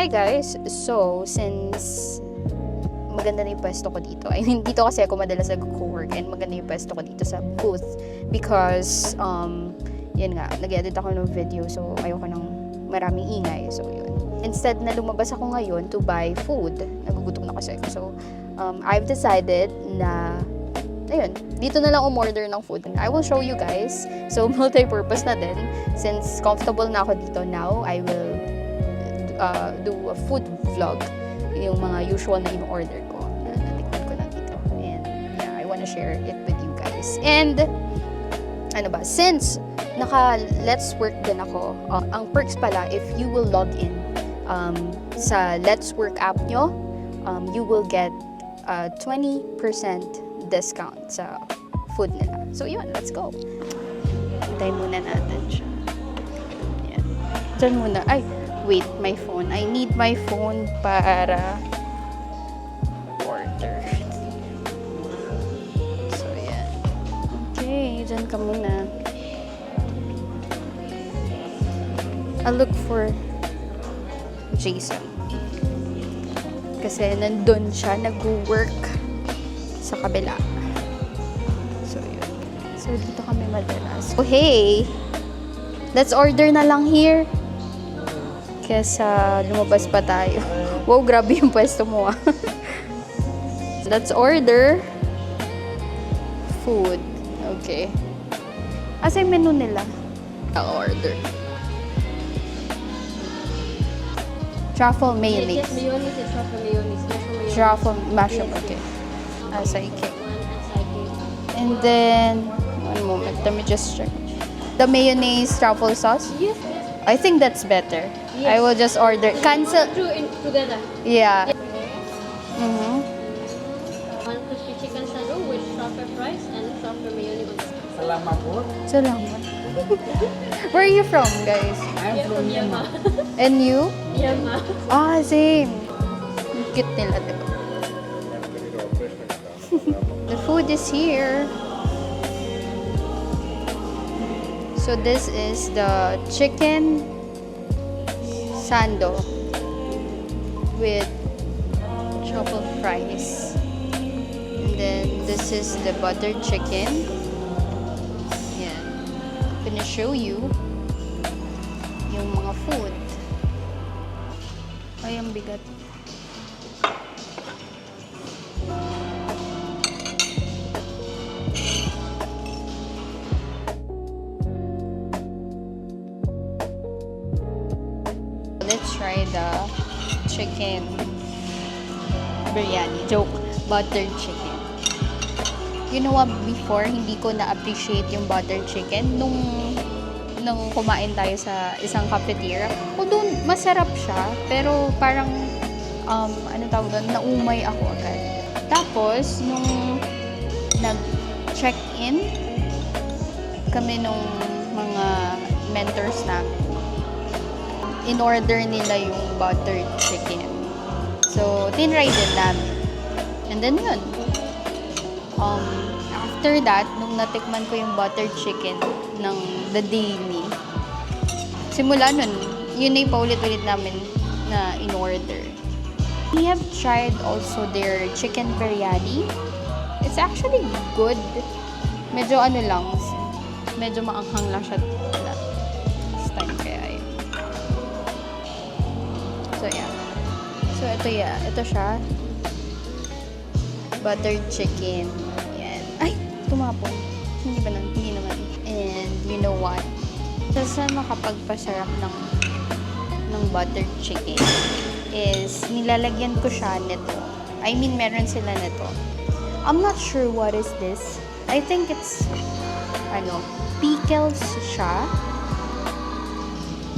Hi guys! So, since maganda na yung pwesto ko dito, I mean, dito kasi ako madalas nag-co-work and maganda yung pwesto ko dito sa booth because, yun nga, nag-edit ako ng video so ayoko ng maraming ingay. So, yun. Instead na lumabas ako ngayon to buy food, nagugutom na kasi ako. So, I've decided na ayun, dito na lang umorder ng food. I will show you guys. So, multi-purpose na din. Since comfortable na ako dito now, I will do a food vlog. Yung mga usual na in-order ko. Natikman ko na dito. And yeah, I wanna share it with you guys. And, ano ba, since naka-Let's Work din ako, ang perks pala, if you will log in sa Let's Work app nyo, you will get 20% discount sa food nila. So yun, let's go. Hintayin muna natin siya. Yan. Diyan muna. Ay, wait, my phone. I need my phone para order. So yan. Okay, dyan ka muna. I'll look for Jason. Kasi nandun siya, nag-work sa kabila. So, yun. So, dito kami madalas. Oh, hey! Let's order na lang here. Kesa lumabas pa tayo. Wow, grabe yung pwesto mo ah. Let's order food. Okay. Asa yung menu nila? I'll order. Truffle mayonnaise. Mayonnaise, truffle mayonnaise. Truffle mushroom, okay. Asaike. And then, one moment, let me just check. The mayonnaise truffle sauce? Yes. I think that's better. Yes. I will just order. Cancel. Together. Yeah. Okay. Mm-hmm. One crispy chicken sando with truffle fries and truffle mayonnaise. Salamat po. Salamat. Where are you from, guys? I'm from Myanmar. And you? Myanmar. Ah, same. Ang cute nila, diba? The food is here. So this is the chicken sando with truffle fries. And then this is the buttered chicken. Yeah. I'm gonna show you yung mga food. Ay, ang bigat. Let's try the chicken biryani. Joke. Buttered chicken. You know what? Before, hindi ko na-appreciate yung buttered chicken nung kumain tayo sa isang cafeteria. Although, masarap siya. Pero parang, ano tawag doon? Naumay ako agad. Tapos, nung nag-check-in kami nung mga mentors namin, in-order nila yung buttered chicken. So, tinry din namin. And then yun. After that, nung natikman ko yung buttered chicken ng The Daily, simula nun, yun na yung paulit-ulit namin na in-order. We have tried also their chicken biryani. It's actually good. Medyo ano lang, medyo maanghang lang siya. This time kaya yun. So, yeah. So, ito siya. Buttered chicken. Yan. Ay! Tumapon. Hindi ba nun? Hindi naman. And, you know what? Sa makapagpasarap ng buttered chicken is nilalagyan ko siya nito. I mean, meron sila nito. I'm not sure what is this. I think it's, pickles siya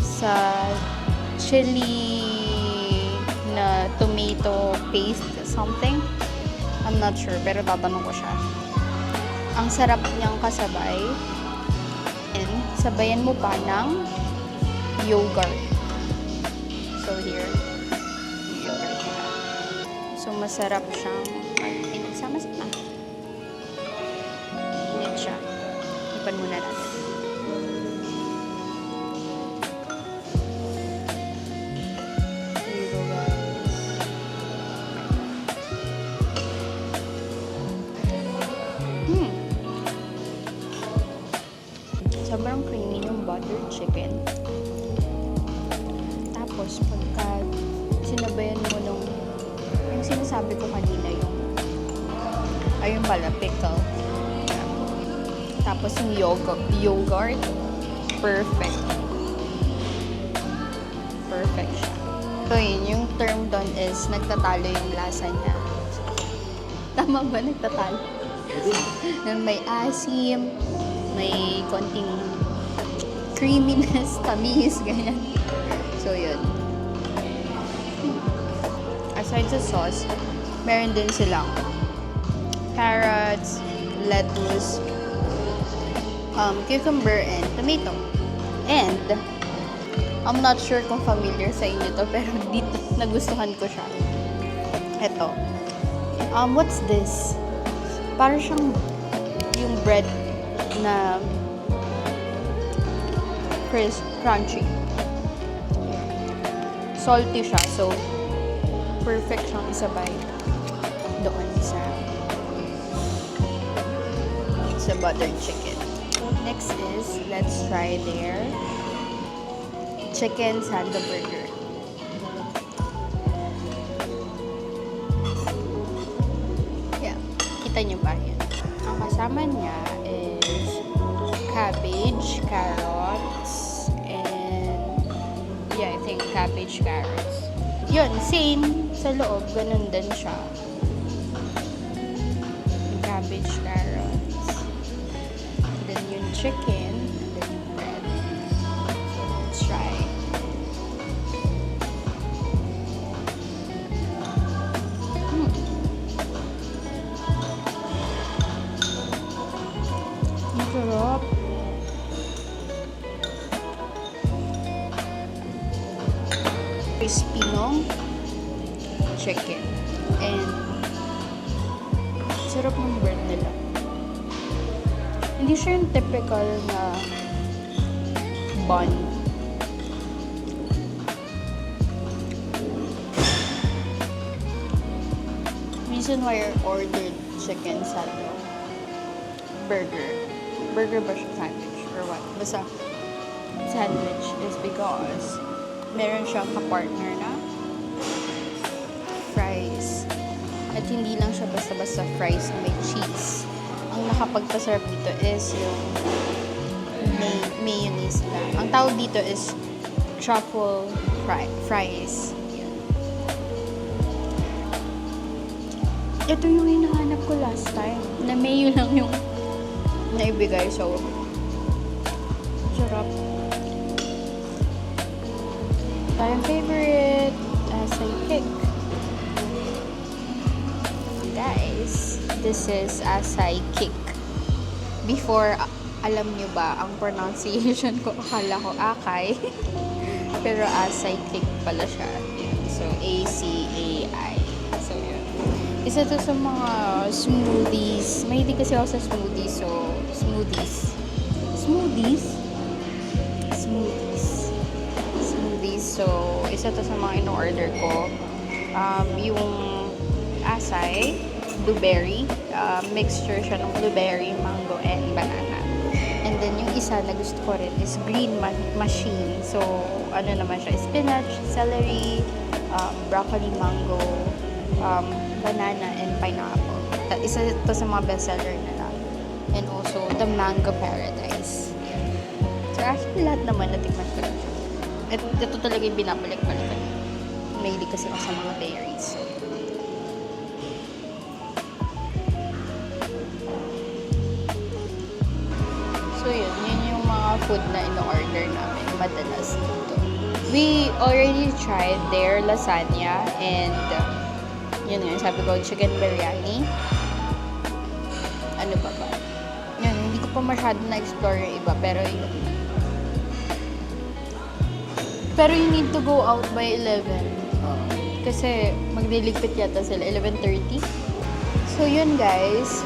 sa chili na tomato paste something. I'm not sure, pero tatanong ko siya. Ang sarap niyang kasabay. And sabayan mo pa ng yogurt. So here, yogurt siya. So masarap siyang pinagsama-sama. Init siya. Ipan muna natin. chicken. Tapos, pagka sinabayan mo nung yung sinasabi ko kanina, yung ayun pala, pickle. Tapos yung yogurt, perfect. Perfect siya. So yun, yung term doon is nagtatalo yung lasa niya. Tama ba? Nagtatalo? May asim, may konting creaminess, tamis, ganyan. So yun. Aside sa sauce, meron din silang carrots, lettuce, cucumber, and tomato. And, I'm not sure kung familiar sa inyo to, pero dito, nagustuhan ko siya. Ito. What's this? Parang siyang yung bread na crunchy. Salty siya, so perfect siyang isabay doon sa buttered chicken. Next is, let's try their chicken sando burger. Yeah, kita niyo ba yan? Ang kasama niya is cabbage, carrots, and yeah, I think cabbage, carrots. Yun, same sa loob, ganun din siya. Cabbage, carrots. And then yung chicken, and then yung bread. So, let's try. Ang sarap. Crispy nung chicken. And sarap ng bread nila. Hindi siya yung typical na bun. Reason why I ordered chicken sando burger. Burger ba siya sandwich or what? Basta sandwich is because meron siyang kapartner na fries. At hindi lang siya basta-basta fries na may cheese. Ang nakapagpasarap dito is yung mayonnaise na. Ang tawag dito is truffle fries. Yan. Ito yung hinahanap ko last time. Na mayo lang yung naibigay. So, sarap. Tayong favorite as I pick. Guys, this is Asai Kick. Before, alam nyo ba, ang pronunciation ko, akala ko Akay. Pero Asai Kick pala siya. So, A-C-A-I. So, yun. Isa to sa mga smoothies. Mahilig kasi ako sa smoothies. So, smoothies. So, isa to sa mga in-order ko. Yung Asai, blueberry. Mixture siya ng blueberry, mango, and banana. And then, yung isa na gusto ko rin is green machine. So, ano naman siya? Spinach, celery, broccoli, mango, banana, and pineapple. Isa to sa mga bestseller nila. And also, the mango paradise. So, actually, lahat naman natikman ko lang siya. Ito talaga yung binabalik-balikan. Mahilig kasi ako sa mga berries. So, yun yung mga food na in-order namin madalas dito. We already tried their lasagna and yun nga, sabi ko, chicken biryani. Ano ba? Yun, hindi ko pa masyado na-explore yung iba, pero yun. Pero you need to go out by 11. Kasi magliligpit yata sila, 11:30. So, yun guys.